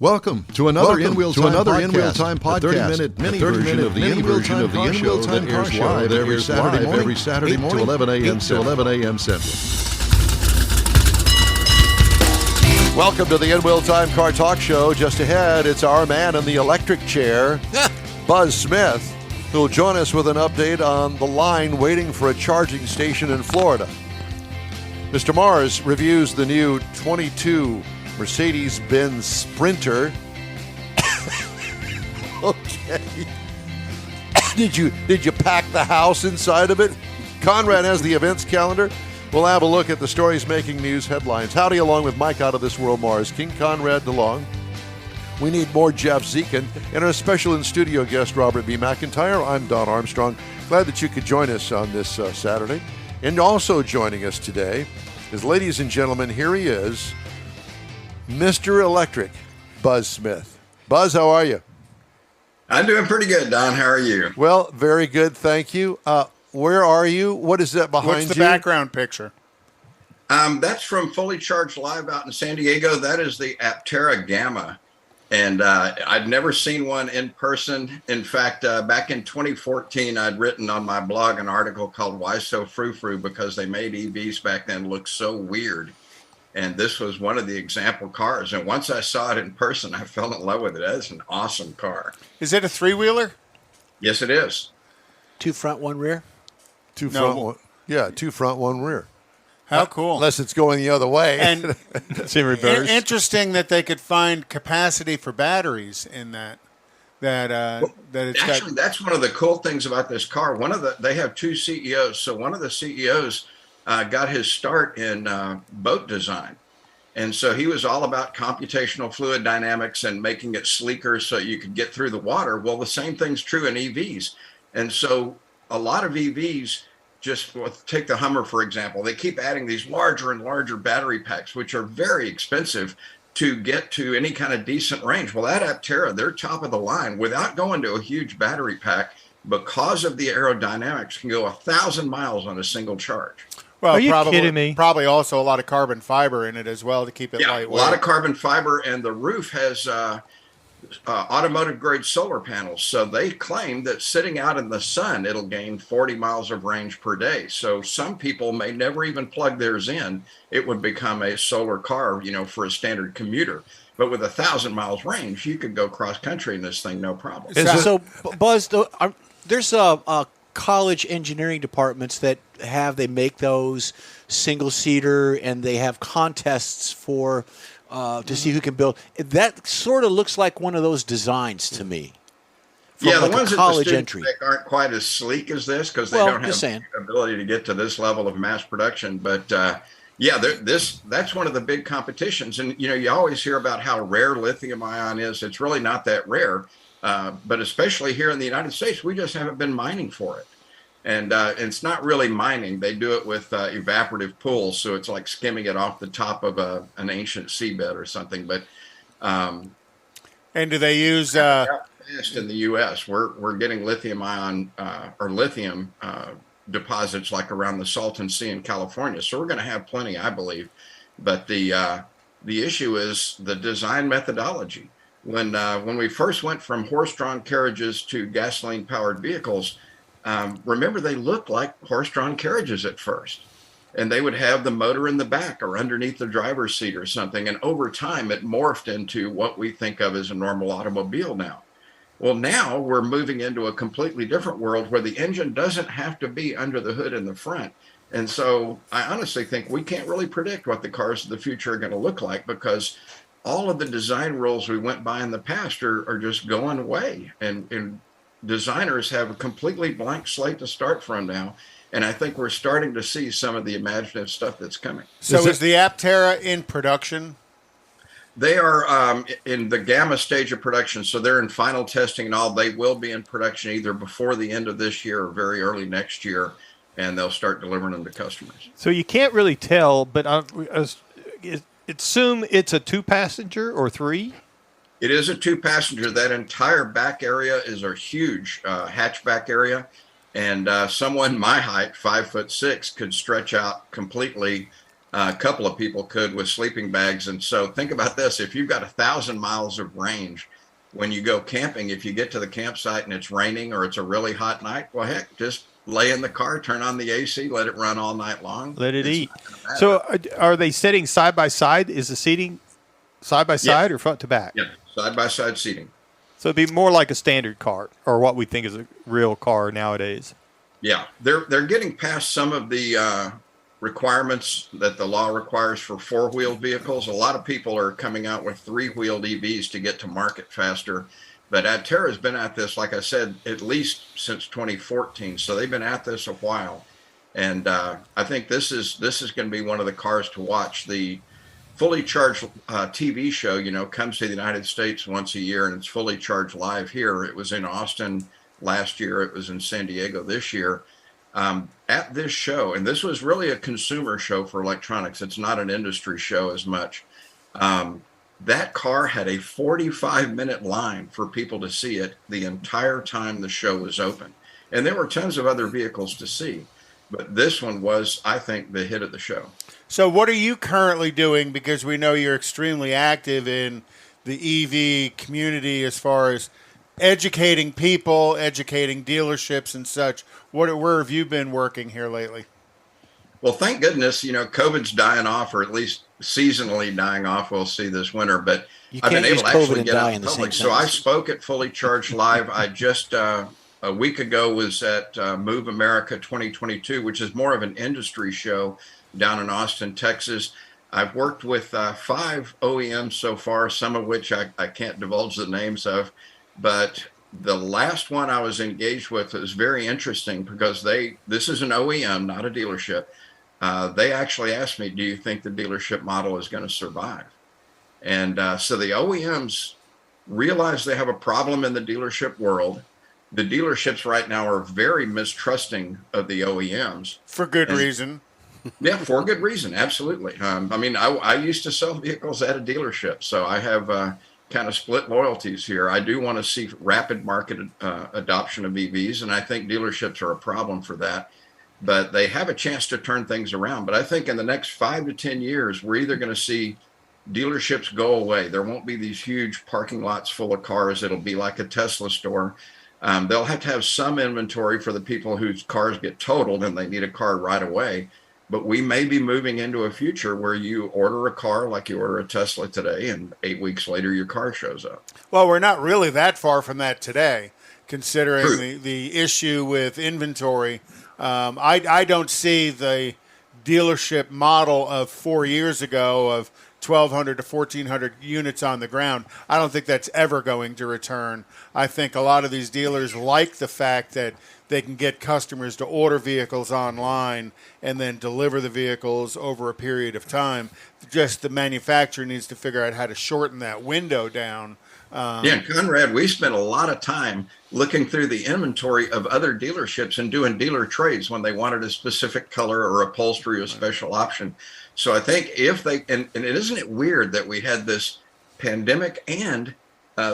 Welcome to another In-Wheel Time podcast, 30-minute mini version of the In-Wheel Time car show that airs live every Saturday morning, 8 to 11 a.m. Central. Welcome to the In-Wheel Time Car Talk Show. Just ahead, it's our man in the electric chair, Buzz Smith, who will join us with an update on the line waiting for a charging station in Florida. Mr. Mars reviews the new 22 Mercedes-Benz Sprinter. Okay. Did you pack the house inside of it? Conrad has the events calendar. We'll have a look at the stories making news headlines. Howdy, along with Mike Out of This World Mars, King Conrad DeLong. We need more Jeff Zekin and our special in-studio guest, Robert B. McIntyre. I'm Don Armstrong. Glad that you could join us on this Saturday. And also joining us today is, ladies and gentlemen, here he is, Mr. Electric, Buzz Smith. Buzz, how are you? I'm doing pretty good, Don. How are you? Well, very good, thank you. Where are you? What is that behind you? What's the background picture? That's from Fully Charged Live out in San Diego. That is the Aptera Gamma. And I'd never seen one in person. In fact, back in 2014, I'd written on my blog an article called Why So Frou-Frou, because they made EVs back then look so weird. And this was one of the example cars. And once I saw it in person, I fell in love with it. It's an awesome car. Is it a three-wheeler? Yes, it is. 2 front, 1 rear? Two front, 1 rear. How cool. Unless it's going the other way. And it's in reverse. Interesting that they could find capacity for batteries in that. Actually, that's one of the cool things about this car. They have 2 CEOs. So one of the CEOs got his start in boat design. And so he was all about computational fluid dynamics and making it sleeker so you could get through the water. Well, the same thing's true in EVs. And so a lot of EVs, take the Hummer, for example, they keep adding these larger and larger battery packs, which are very expensive to get to any kind of decent range. Well, at Aptera, they're top of the line without going to a huge battery pack, because of the aerodynamics, can go 1,000 miles on a single charge. Well, are you kidding me? Probably also a lot of carbon fiber in it as well to keep it lightweight. A lot of carbon fiber, and the roof has automotive grade solar panels. So they claim that sitting out in the sun, it'll gain 40 miles of range per day. So some people may never even plug theirs in. It would become a solar car, for a standard commuter. But with 1,000 miles range, you could go cross country in this thing, no problem. So Buzz, there's a college engineering departments that they make those single-seater, and they have contests for to see who can build. That sort of looks like one of those designs to me. Yeah, the ones that the students make aren't quite as sleek as this, because they don't have the ability to get to this level of mass production. But that's one of the big competitions. And you always hear about how rare lithium ion is. It's really not that rare. But especially here in the United States, we just haven't been mining for it. And it's not really mining. They do it with evaporative pools. So it's like skimming it off the top of an ancient seabed or something. But and do they use in the U.S.? We're getting lithium ion or lithium deposits like around the Salton Sea in California. So we're going to have plenty, I believe. But the issue is the design methodology. When we first went from horse-drawn carriages to gasoline-powered vehicles, remember, they looked like horse-drawn carriages at first. And they would have the motor in the back or underneath the driver's seat or something. And over time, it morphed into what we think of as a normal automobile now. Well, now we're moving into a completely different world where the engine doesn't have to be under the hood in the front. And so I honestly think we can't really predict what the cars of the future are going to look like, because all of the design rules we went by in the past are just going away. And designers have a completely blank slate to start from now. And I think we're starting to see some of the imaginative stuff that's coming. So is the Aptera in production? They are in the gamma stage of production. So they're in final testing and all. They will be in production either before the end of this year or very early next year. And they'll start delivering them to customers. So you can't really tell, but assume it's a 2-passenger or 3? It is a 2-passenger. That entire back area is a huge hatchback area. And someone my height, 5'6", could stretch out completely A couple of people could with sleeping bags. And so think about this. If you've got 1,000 miles of range, when you go camping, if you get to the campsite and it's raining or it's a really hot night, well, heck, just lay in the car, turn on the AC, let it run all night long. Let it It's eat. not gonna matter. So are they sitting side by side? Is the seating side by side or front to back? Yeah, side-by-side seating. So it'd be more like a standard car or what we think is a real car nowadays. Yeah, they're getting past some of the requirements that the law requires for four-wheeled vehicles. A lot of people are coming out with three-wheeled EVs to get to market faster. But Adterra's been at this, like I said, at least since 2014. So they've been at this a while. And I think this is going to be one of the cars to watch. The fully charged TV show, comes to the United States once a year, and it's fully charged live here. It was in Austin last year. It was in San Diego this year. At this show, and this was really a consumer show for electronics. It's not an industry show as much. That car had a 45-minute line for people to see it the entire time the show was open. And there were tons of other vehicles to see. But this one was, I think, the hit of the show. So what are you currently doing? Because we know you're extremely active in the EV community as far as educating people, educating dealerships and such. Where have you been working here lately? Well, thank goodness, COVID's dying off, or at least seasonally dying off. We'll see this winter, but You I've been can't able use to COVID actually and get die out in in the same public. So I sentence. spoke at Fully Charged Live. I just a week ago was at Move America 2022, which is more of an industry show down in Austin, Texas. I've worked with 5 OEMs so far, some of which I can't divulge the names of, but the last one I was engaged with was very interesting because this is an OEM, not a dealership. They actually asked me, do you think the dealership model is going to survive? And so the OEMs realize they have a problem in the dealership world. The dealerships right now are very mistrusting of the OEMs. For good reason. Yeah, for good reason. Absolutely. I used to sell vehicles at a dealership, so I have kind of split loyalties here. I do want to see rapid market adoption of EVs, and I think dealerships are a problem for that. But they have a chance to turn things around. But I think in the next 5 to 10 years, we're either going to see dealerships go away. There won't be these huge parking lots full of cars. It'll be like a Tesla store. They'll have to have some inventory for the people whose cars get totaled and they need a car right away. But we may be moving into a future where you order a car like you order a Tesla today, and 8 weeks later your car shows up. Well, we're not really that far from that today, considering True. the issue with inventory. I don't see the dealership model of 4 years ago of 1,200 to 1,400 units on the ground. I don't think that's ever going to return. I think a lot of these dealers like the fact that they can get customers to order vehicles online and then deliver the vehicles over a period of time. Just the manufacturer needs to figure out how to shorten that window down. Yeah, Conrad, we spent a lot of time looking through the inventory of other dealerships and doing dealer trades when they wanted a specific color or upholstery or special option. So I think if they, and isn't it weird that we had this pandemic and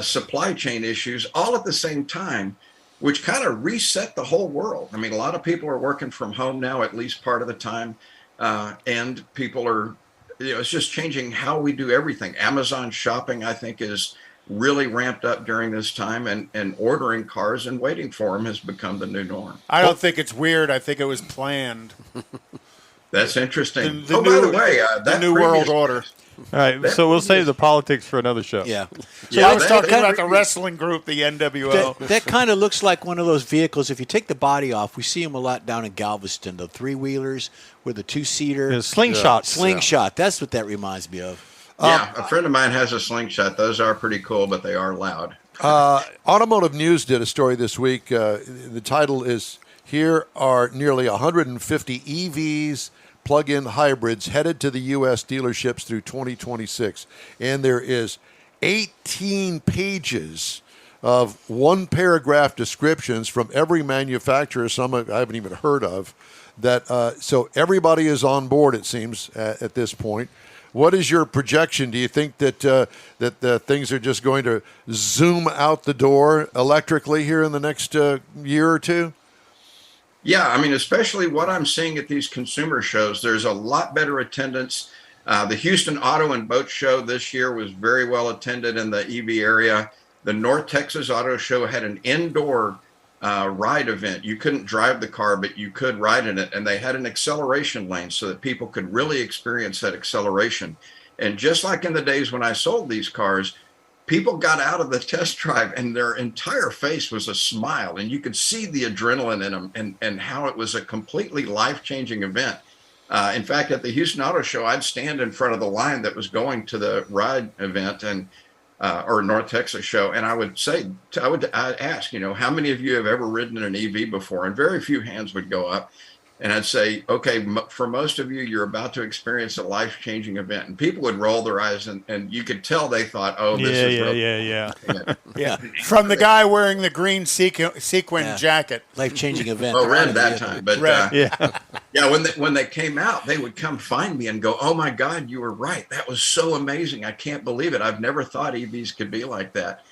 supply chain issues all at the same time, which kind of reset the whole world. I mean, a lot of people are working from home now, at least part of the time. And people are, it's just changing how we do everything. Amazon shopping, I think, is really ramped up during this time, and ordering cars and waiting for them has become the new norm. I don't think it's weird. I think it was planned. That's interesting. The By new, the way, the New World Order. All right, so we'll save the politics for another show. Yeah. So Yeah, I was that- talking that about the really- wrestling group, the NWO. That kind of looks like one of those vehicles. If you take the body off, we see them a lot down in Galveston, the 3-wheelers with the 2-seater. The slingshots. Slingshot. That's what that reminds me of. Yeah, a friend of mine has a slingshot. Those are pretty cool, but they are loud. Automotive News did a story this week. The title is, "Here are nearly 150 EVs, plug-in hybrids headed to the U.S. dealerships through 2026." And there is 18 pages of one-paragraph descriptions from every manufacturer, some I haven't even heard of. So everybody is on board, it seems, at this point. What is your projection? Do you think that that things are just going to zoom out the door electrically here in the next year or two? Yeah, I mean, especially what I'm seeing at these consumer shows, there's a lot better attendance. The Houston Auto and Boat Show this year was very well attended in the EV area. The North Texas Auto Show had an indoor ride event. You couldn't drive the car, but you could ride in it. And they had an acceleration lane so that people could really experience that acceleration. And just like in the days when I sold these cars, people got out of the test drive and their entire face was a smile, and you could see the adrenaline in them and how it was a completely life-changing event. In fact, at the Houston Auto Show, I'd stand in front of the line that was going to the ride event and or North Texas show, and I'd ask, how many of you have ever ridden in an EV before? And very few hands would go up. And I'd say, okay, for most of you, you're about to experience a life-changing event. And people would roll their eyes, and you could tell they thought, oh, this is really Yeah. From the guy wearing the green sequin jacket. Life-changing event. Well, red that time. But Yeah, when they came out, they would come find me and go, oh, my God, you were right. That was so amazing. I can't believe it. I've never thought EVs could be like that.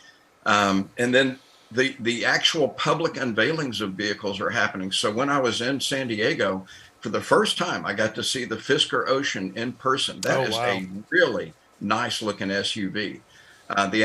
And then the actual public unveilings of vehicles are happening. So when I was in San Diego, for the first time, I got to see the Fisker Ocean in person. That is a really nice looking SUV. The